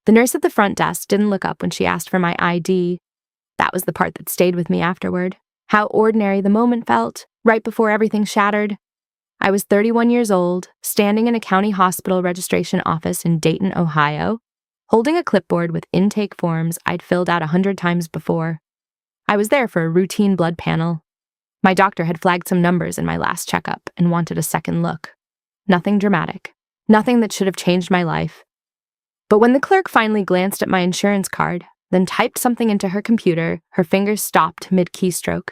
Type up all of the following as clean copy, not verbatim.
The nurse at the front desk didn't look up when she asked for my ID. That was the part that stayed with me afterward. How ordinary the moment felt, right before everything shattered. I was 31 years old, standing in a county hospital registration office in Dayton, Ohio, holding a clipboard with intake forms I'd filled out 100 times before. I was there for a routine blood panel. My doctor had flagged some numbers in my last checkup and wanted a second look. Nothing dramatic. Nothing that should have changed my life. But when the clerk finally glanced at my insurance card, then typed something into her computer, her fingers stopped mid-keystroke.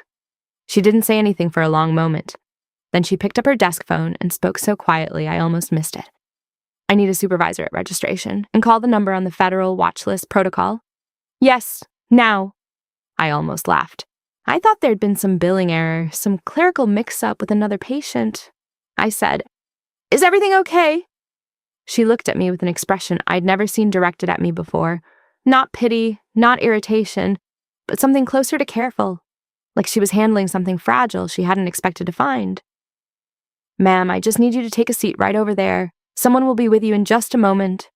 She didn't say anything for a long moment. Then she picked up her desk phone and spoke so quietly I almost missed it. I need a supervisor at registration, and call the number on the federal watch list protocol. Yes, now. I almost laughed. I thought there'd been some billing error, some clerical mix-up with another patient. I said, "Is everything okay?" She looked at me with an expression I'd never seen directed at me before. Not pity, not irritation, but something closer to careful, like she was handling something fragile she hadn't expected to find. "Ma'am, I just need you to take a seat right over there. Someone will be with you in just a moment."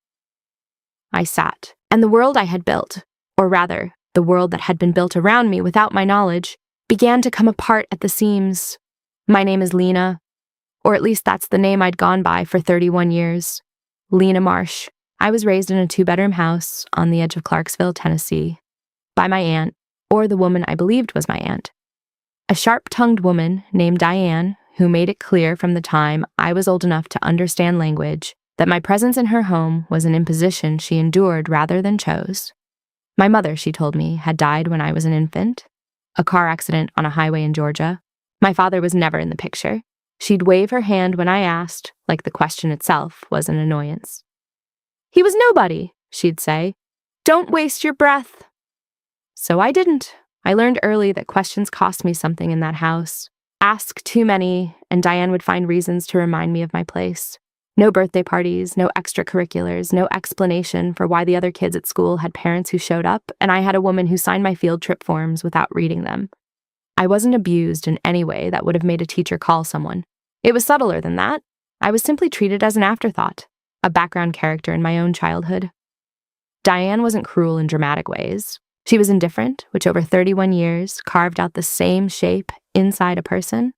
I sat, and the world I had built, or rather, the world that had been built around me without my knowledge, began to come apart at the seams. My name is Lena, or at least that's the name I'd gone by for 31 years. Lena Marsh. I was raised in a 2-bedroom house on the edge of Clarksville, Tennessee, by my aunt, or the woman I believed was my aunt. A sharp-tongued woman named Diane, who made it clear from the time I was old enough to understand language that my presence in her home was an imposition she endured rather than chose. My mother, she told me, had died when I was an infant, a car accident on a highway in Georgia. My father was never in the picture. She'd wave her hand when I asked, like the question itself was an annoyance. "He was nobody," she'd say. "Don't waste your breath." So I didn't. I learned early that questions cost me something in that house. Ask too many, and Diane would find reasons to remind me of my place. No birthday parties, no extracurriculars, no explanation for why the other kids at school had parents who showed up, and I had a woman who signed my field trip forms without reading them. I wasn't abused in any way that would have made a teacher call someone. It was subtler than that. I was simply treated as an afterthought, a background character in my own childhood. Diane wasn't cruel in dramatic ways. She was indifferent, which over 31 years carved out the same shape inside a person.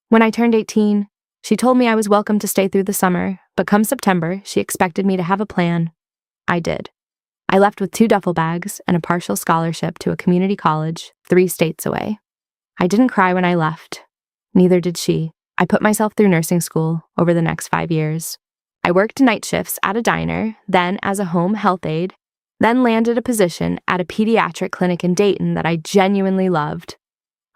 When I turned 18, she told me I was welcome to stay through the summer, but come September, she expected me to have a plan. I did. I left with 2 duffel bags and a partial scholarship to a community college 3 states away. I didn't cry when I left. Neither did she. I put myself through nursing school over the next 5 years. I worked night shifts at a diner, then as a home health aide, then landed a position at a pediatric clinic in Dayton that I genuinely loved.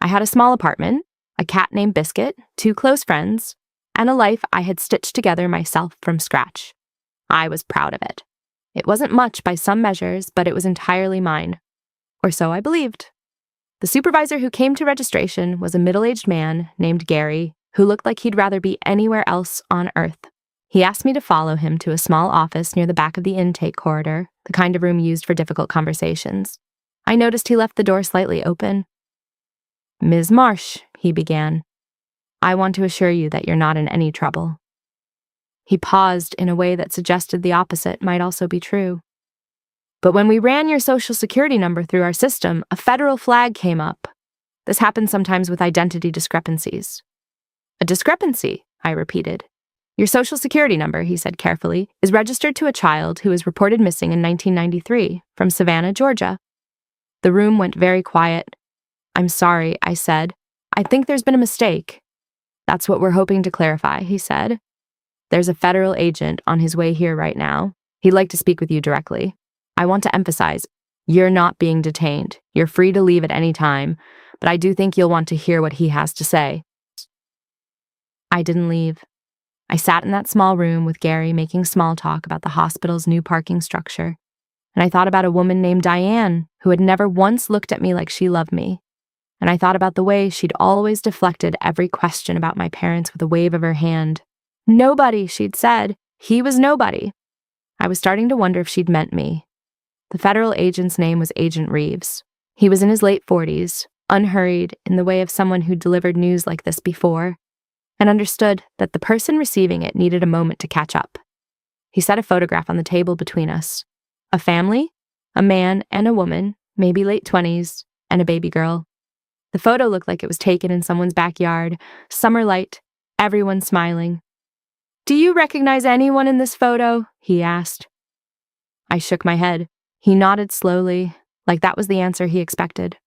I had a small apartment, a cat named Biscuit, 2 close friends, and a life I had stitched together myself from scratch. I was proud of it. It wasn't much by some measures, but it was entirely mine. Or so I believed. The supervisor who came to registration was a middle-aged man named Gary, who looked like he'd rather be anywhere else on earth. He asked me to follow him to a small office near the back of the intake corridor, the kind of room used for difficult conversations. I noticed he left the door slightly open. "Ms. Marsh," he began, "I want to assure you that you're not in any trouble." He paused in a way that suggested the opposite might also be true. "But when we ran your social security number through our system, a federal flag came up. This happens sometimes with identity discrepancies." "A discrepancy?" I repeated. "Your social security number," he said carefully, "is registered to a child who was reported missing in 1993 from Savannah, Georgia." The room went very quiet. "I'm sorry," I said. "I think there's been a mistake." "That's what we're hoping to clarify," he said. "There's a federal agent on his way here right now. He'd like to speak with you directly. I want to emphasize, you're not being detained. You're free to leave at any time, but I do think you'll want to hear what he has to say." I didn't leave. I sat in that small room with Gary making small talk about the hospital's new parking structure, and I thought about a woman named Diane who had never once looked at me like she loved me. And I thought about the way she'd always deflected every question about my parents with a wave of her hand. "Nobody," she'd said. "He was nobody." I was starting to wonder if she'd meant me. The federal agent's name was Agent Reeves. He was in his late 40s, unhurried in the way of someone who'd delivered news like this before, and understood that the person receiving it needed a moment to catch up. He set a photograph on the table between us. A family, a man and a woman, maybe late 20s, and a baby girl. The photo looked like it was taken in someone's backyard, summer light, everyone smiling. "Do you recognize anyone in this photo?" he asked. I shook my head. He nodded slowly, like that was the answer he expected.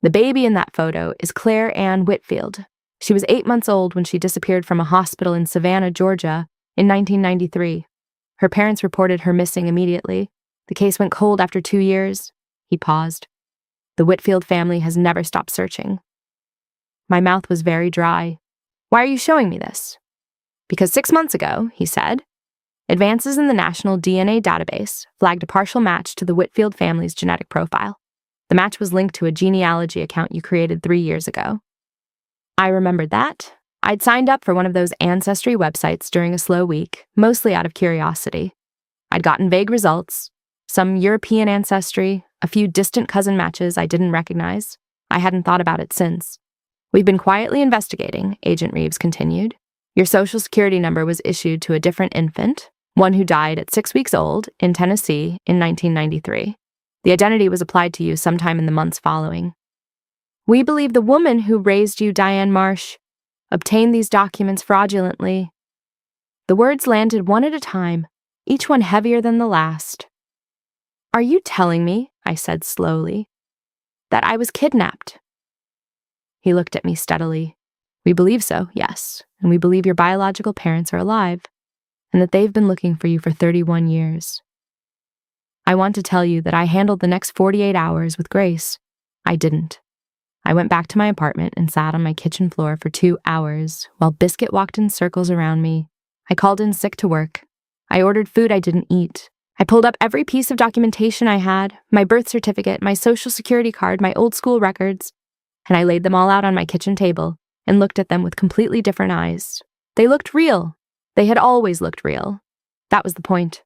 "The baby in that photo is Claire Ann Whitfield. She was 8 months old when she disappeared from a hospital in Savannah, Georgia, in 1993. Her parents reported her missing immediately. The case went cold after 2 years." He paused. "The Whitfield family has never stopped searching." My mouth was very dry. "Why are you showing me this?" "Because 6 months ago," he said, "advances in the National DNA database flagged a partial match to the Whitfield family's genetic profile. The match was linked to a genealogy account you created 3 years ago." I remembered that. I'd signed up for one of those ancestry websites during a slow week, mostly out of curiosity. I'd gotten vague results, some European ancestry, a few distant cousin matches I didn't recognize. I hadn't thought about it since. "We've been quietly investigating," Agent Reeves continued. "Your social security number was issued to a different infant, one who died at 6 weeks old in Tennessee in 1993. The identity was applied to you sometime in the months following. We believe the woman who raised you, Diane Marsh, obtained these documents fraudulently." The words landed one at a time, each one heavier than the last. "Are you telling me," I said slowly, "that I was kidnapped?" He looked at me steadily. "We believe so, yes, and we believe your biological parents are alive, and that they've been looking for you for 31 years. I want to tell you that I handled the next 48 hours with grace. I didn't. I went back to my apartment and sat on my kitchen floor for 2 hours while Biscuit walked in circles around me. I called in sick to work. I ordered food I didn't eat. I pulled up every piece of documentation I had, my birth certificate, my social security card, my old school records, and I laid them all out on my kitchen table and looked at them with completely different eyes. They looked real. They had always looked real. That was the point.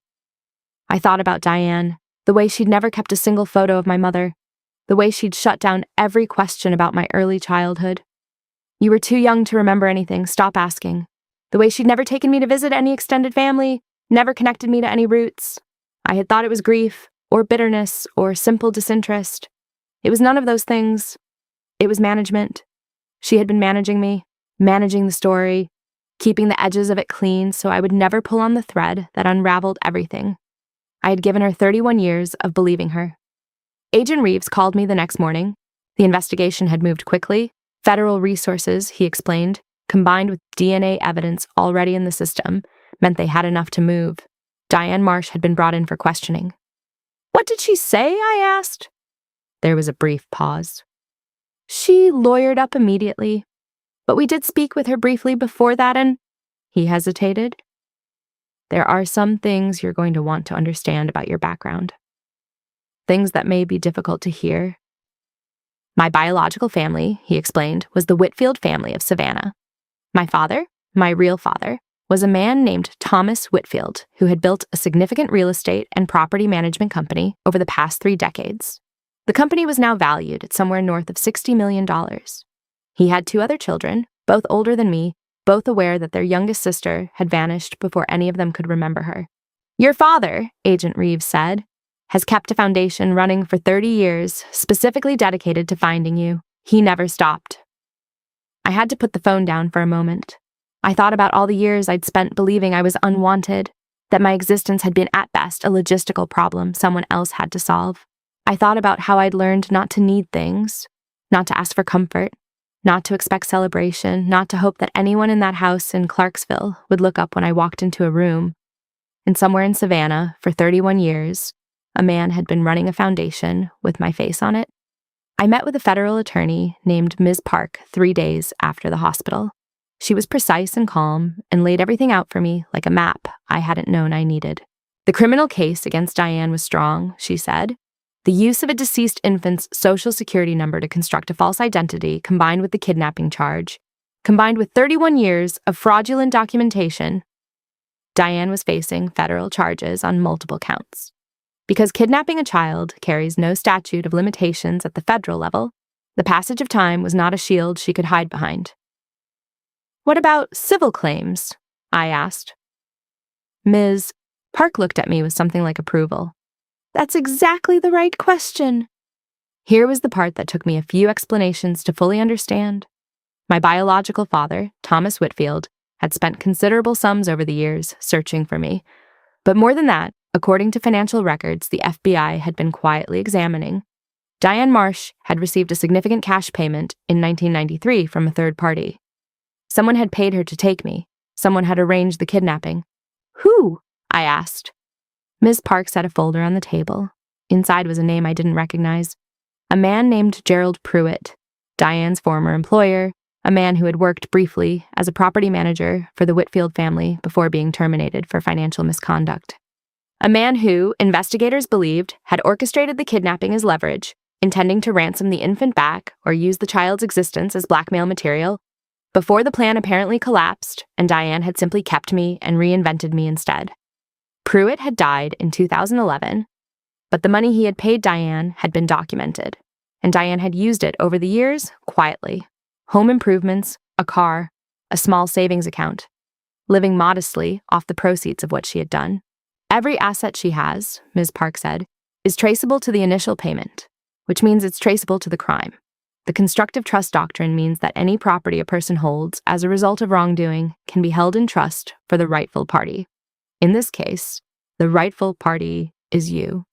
I thought about Diane, the way she'd never kept a single photo of my mother, the way she'd shut down every question about my early childhood. "You were too young to remember anything, stop asking." The way she'd never taken me to visit any extended family, never connected me to any roots. I had thought it was grief, or bitterness, or simple disinterest. It was none of those things. It was management. She had been managing me, managing the story, keeping the edges of it clean so I would never pull on the thread that unraveled everything. I had given her 31 years of believing her. Agent Reeves called me the next morning. The investigation had moved quickly. Federal resources, he explained, combined with DNA evidence already in the system, meant they had enough to move. Diane Marsh had been brought in for questioning. "What did she say?" I asked. There was a brief pause. "She lawyered up immediately, but we did speak with her briefly before that and—" He hesitated. "There are some things you're going to want to understand about your background. Things that may be difficult to hear. My biological family," he explained, "was the Whitfield family of Savannah. My father, my real father, was a man named Thomas Whitfield who had built a significant real estate and property management company over the past 3 decades. The company was now valued at somewhere north of $60 million. He had 2 other children, both older than me, both aware that their youngest sister had vanished before any of them could remember her. Your father, Agent Reeves said, has kept a foundation running for 30 years, specifically dedicated to finding you. He never stopped." I had to put the phone down for a moment. I thought about all the years I'd spent believing I was unwanted, that my existence had been at best a logistical problem someone else had to solve. I thought about how I'd learned not to need things, not to ask for comfort, not to expect celebration, not to hope that anyone in that house in Clarksville would look up when I walked into a room. And somewhere in Savannah, for 31 years, a man had been running a foundation with my face on it. I met with a federal attorney named Ms. Park 3 days after the hospital. She was precise and calm and laid everything out for me like a map I hadn't known I needed. The criminal case against Diane was strong, she said. The use of a deceased infant's social security number to construct a false identity combined with the kidnapping charge, combined with 31 years of fraudulent documentation. Diane was facing federal charges on multiple counts. Because kidnapping a child carries no statute of limitations at the federal level, the passage of time was not a shield she could hide behind. "What about civil claims?" I asked. Ms. Park looked at me with something like approval. That's exactly the right question. Here was the part that took me a few explanations to fully understand. My biological father, Thomas Whitfield, had spent considerable sums over the years searching for me. But more than that, according to financial records the FBI had been quietly examining, Diane Marsh had received a significant cash payment in 1993 from a third party. Someone had paid her to take me. Someone had arranged the kidnapping. Who? I asked. Ms. Park set a folder on the table. Inside was a name I didn't recognize. A man named Gerald Pruitt, Diane's former employer, a man who had worked briefly as a property manager for the Whitfield family before being terminated for financial misconduct. A man who, investigators believed, had orchestrated the kidnapping as leverage, intending to ransom the infant back or use the child's existence as blackmail material, before the plan apparently collapsed and Diane had simply kept me and reinvented me instead. Pruitt had died in 2011, but the money he had paid Diane had been documented, and Diane had used it over the years quietly. Home improvements, a car, a small savings account, living modestly off the proceeds of what she had done. Every asset she has, Ms. Park said, is traceable to the initial payment, which means it's traceable to the crime. The Constructive Trust Doctrine means that any property a person holds as a result of wrongdoing can be held in trust for the rightful party. In this case, the rightful party is you.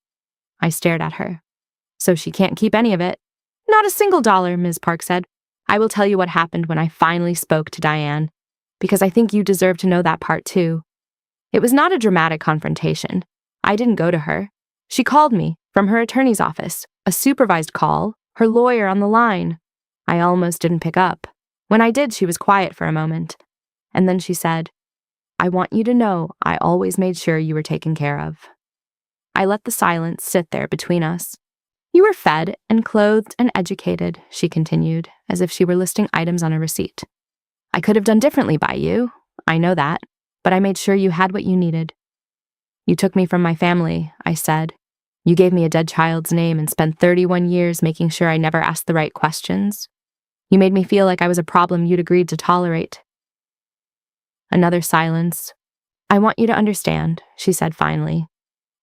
I stared at her. So she can't keep any of it. Not a single dollar, Ms. Park said. I will tell you what happened when I finally spoke to Diane, because I think you deserve to know that part too. It was not a dramatic confrontation. I didn't go to her. She called me from her attorney's office, a supervised call, her lawyer on the line. I almost didn't pick up. When I did, she was quiet for a moment. And then she said, I want you to know I always made sure you were taken care of. I let the silence sit there between us. You were fed and clothed and educated, she continued, as if she were listing items on a receipt. I could have done differently by you, I know that, but I made sure you had what you needed. You took me from my family, I said. You gave me a dead child's name and spent 31 years making sure I never asked the right questions. You made me feel like I was a problem you'd agreed to tolerate. Another silence. I want you to understand, she said finally,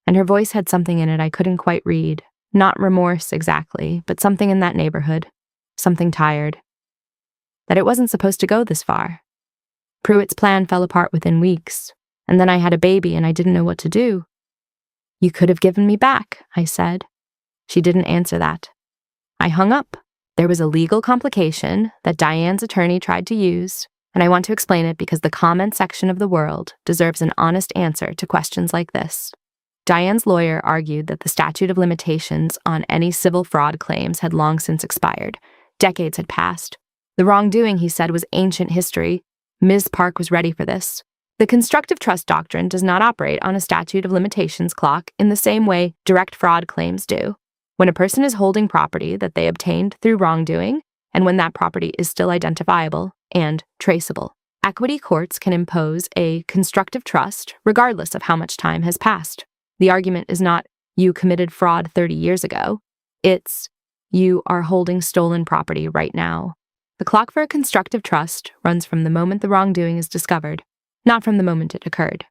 and her voice had something in it I couldn't quite read. Not remorse exactly, but something in that neighborhood. Something tired. That it wasn't supposed to go this far. Pruitt's plan fell apart within weeks, and then I had a baby and I didn't know what to do. You could have given me back, I said. She didn't answer that. I hung up. There was a legal complication that Diane's attorney tried to use, and I want to explain it because the comment section of the world deserves an honest answer to questions like this. Diane's lawyer argued that the statute of limitations on any civil fraud claims had long since expired. Decades had passed. The wrongdoing, he said, was ancient history. Ms. Park was ready for this. The Constructive Trust Doctrine does not operate on a statute of limitations clock in the same way direct fraud claims do. When a person is holding property that they obtained through wrongdoing, and when that property is still identifiable and traceable, equity courts can impose a constructive trust regardless of how much time has passed. The argument is not, you committed fraud 30 years ago. It's, you are holding stolen property right now. The clock for a constructive trust runs from the moment the wrongdoing is discovered, not from the moment it occurred.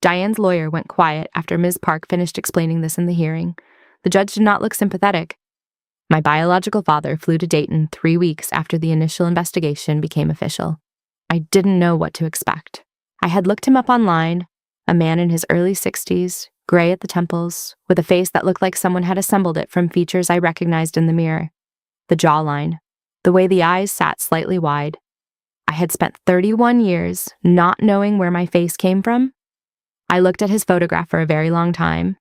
Diane's lawyer went quiet after Ms. Park finished explaining this in the hearing. The judge did not look sympathetic. My biological father flew to Dayton 3 weeks after the initial investigation became official. I didn't know what to expect. I had looked him up online, a man in his early 60s, gray at the temples, with a face that looked like someone had assembled it from features I recognized in the mirror. The jawline, the way the eyes sat slightly wide. I had spent 31 years not knowing where my face came from. I looked at his photograph for a very long time.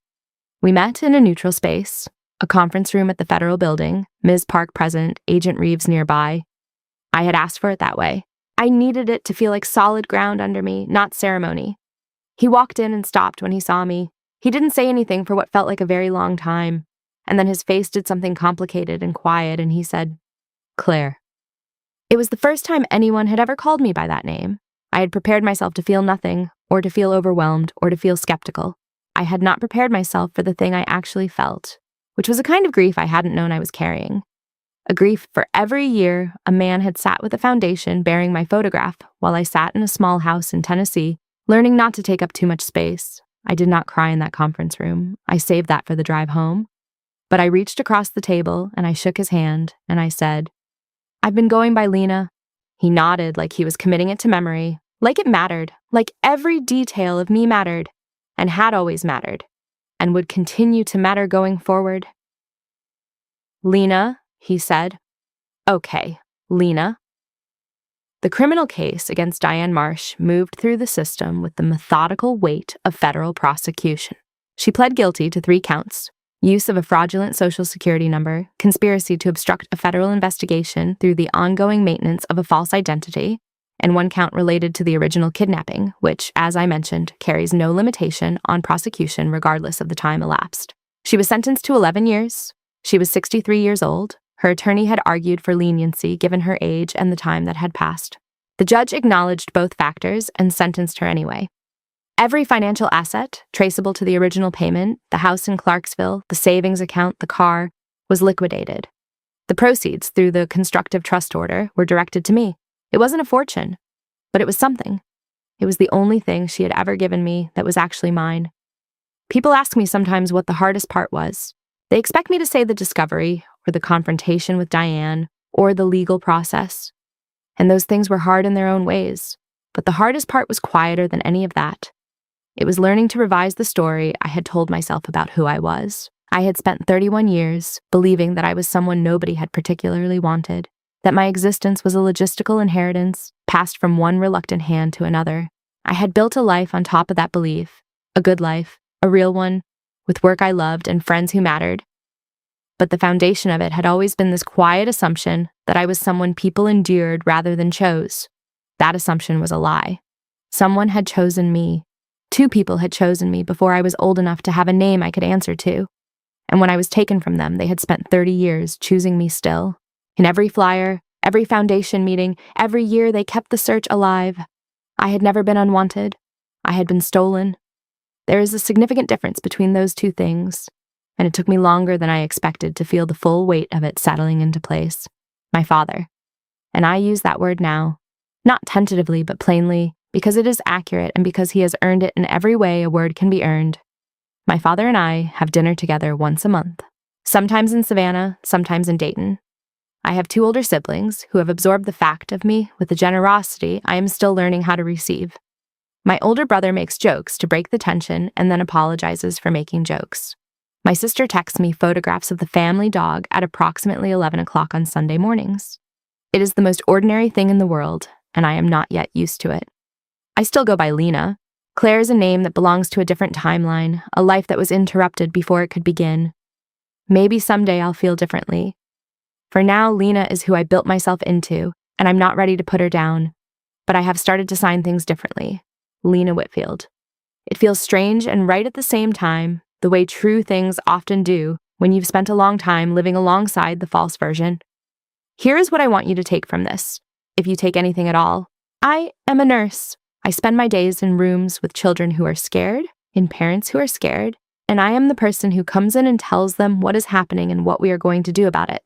We met in a neutral space, a conference room at the federal building, Ms. Park present, Agent Reeves nearby. I had asked for it that way. I needed it to feel like solid ground under me, not ceremony. He walked in and stopped when he saw me. He didn't say anything for what felt like a very long time, and then his face did something complicated and quiet, and he said, Claire. It was the first time anyone had ever called me by that name. I had prepared myself to feel nothing, or to feel overwhelmed, or to feel skeptical. I had not prepared myself for the thing I actually felt, which was a kind of grief I hadn't known I was carrying. A grief for every year a man had sat with a foundation bearing my photograph while I sat in a small house in Tennessee, learning not to take up too much space, I did not cry in that conference room. I saved that for the drive home. But I reached across the table and I shook his hand and I said, "I've been going by Lena." He nodded like he was committing it to memory, like it mattered, like every detail of me mattered, and had always mattered, and would continue to matter going forward. "Lena," he said. "Okay, Lena." The criminal case against Diane Marsh moved through the system with the methodical weight of federal prosecution. She pled guilty to 3 counts: use of a fraudulent Social Security number, conspiracy to obstruct a federal investigation through the ongoing maintenance of a false identity, and 1 count related to the original kidnapping, which, as I mentioned, carries no limitation on prosecution regardless of the time elapsed. She was sentenced to 11 years. She was 63 years old. Her attorney had argued for leniency given her age and the time that had passed. The judge acknowledged both factors and sentenced her anyway. Every financial asset, traceable to the original payment, the house in Clarksville, the savings account, the car, was liquidated. The proceeds, through the constructive trust order, were directed to me. It wasn't a fortune, but it was something. It was the only thing she had ever given me that was actually mine. People ask me sometimes what the hardest part was. They expect me to say the discovery, or the confrontation with Diane, or the legal process. And those things were hard in their own ways, but the hardest part was quieter than any of that. It was learning to revise the story I had told myself about who I was. I had spent 31 years believing that I was someone nobody had particularly wanted, that my existence was a logistical inheritance passed from one reluctant hand to another. I had built a life on top of that belief, a good life, a real one, with work I loved and friends who mattered. But the foundation of it had always been this quiet assumption that I was someone people endured rather than chose. That assumption was a lie. Someone had chosen me. 2 people had chosen me before I was old enough to have a name I could answer to. And when I was taken from them, they had spent 30 years choosing me still. In every flyer, every foundation meeting, every year they kept the search alive. I had never been unwanted. I had been stolen. There is a significant difference between those 2 things, and it took me longer than I expected to feel the full weight of it settling into place. My father. And I use that word now, not tentatively but plainly, because it is accurate and because he has earned it in every way a word can be earned. My father and I have dinner together once a month, sometimes in Savannah, sometimes in Dayton. I have 2 older siblings who have absorbed the fact of me with a generosity I am still learning how to receive. My older brother makes jokes to break the tension and then apologizes for making jokes. My sister texts me photographs of the family dog at approximately 11 o'clock on Sunday mornings. It is the most ordinary thing in the world, and I am not yet used to it. I still go by Lena. Claire is a name that belongs to a different timeline, a life that was interrupted before it could begin. Maybe someday I'll feel differently. For now, Lena is who I built myself into, and I'm not ready to put her down. But I have started to sign things differently. Lena Whitfield. It feels strange and right at the same time, the way true things often do when you've spent a long time living alongside the false version. Here is what I want you to take from this, if you take anything at all. I am a nurse. I spend my days in rooms with children who are scared, in parents who are scared, and I am the person who comes in and tells them what is happening and what we are going to do about it.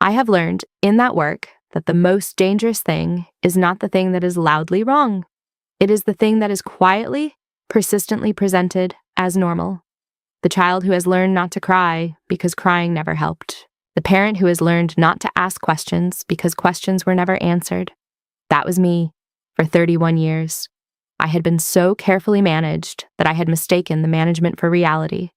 I have learned in that work that the most dangerous thing is not the thing that is loudly wrong. It is the thing that is quietly, persistently presented as normal. The child who has learned not to cry because crying never helped. The parent who has learned not to ask questions because questions were never answered. That was me for 31 years. I had been so carefully managed that I had mistaken the management for reality.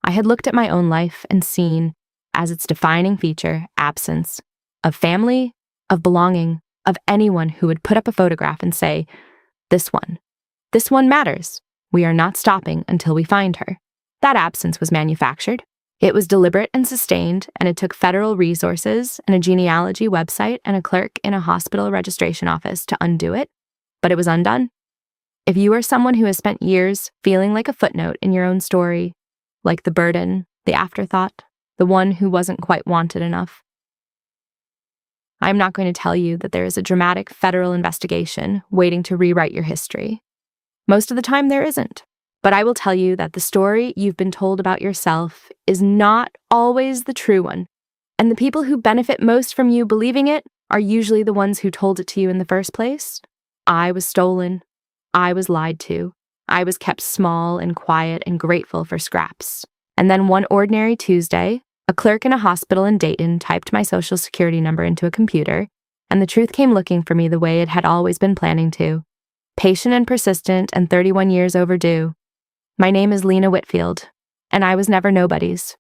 I had looked at my own life and seen, as its defining feature, absence of family, of belonging, of anyone who would put up a photograph and say, this one matters. We are not stopping until we find her. That absence was manufactured. It was deliberate and sustained, and it took federal resources and a genealogy website and a clerk in a hospital registration office to undo it, but it was undone. If you are someone who has spent years feeling like a footnote in your own story, like the burden, the afterthought, the one who wasn't quite wanted enough, I'm not going to tell you that there is a dramatic federal investigation waiting to rewrite your history. Most of the time there isn't. But I will tell you that the story you've been told about yourself is not always the true one, and the people who benefit most from you believing it are usually the ones who told it to you in the first place. I was stolen. I was lied to. I was kept small and quiet and grateful for scraps. And then one ordinary Tuesday, a clerk in a hospital in Dayton typed my social security number into a computer, and the truth came looking for me the way it had always been planning to. Patient and persistent and 31 years overdue. My name is Lena Whitfield, and I was never nobody's.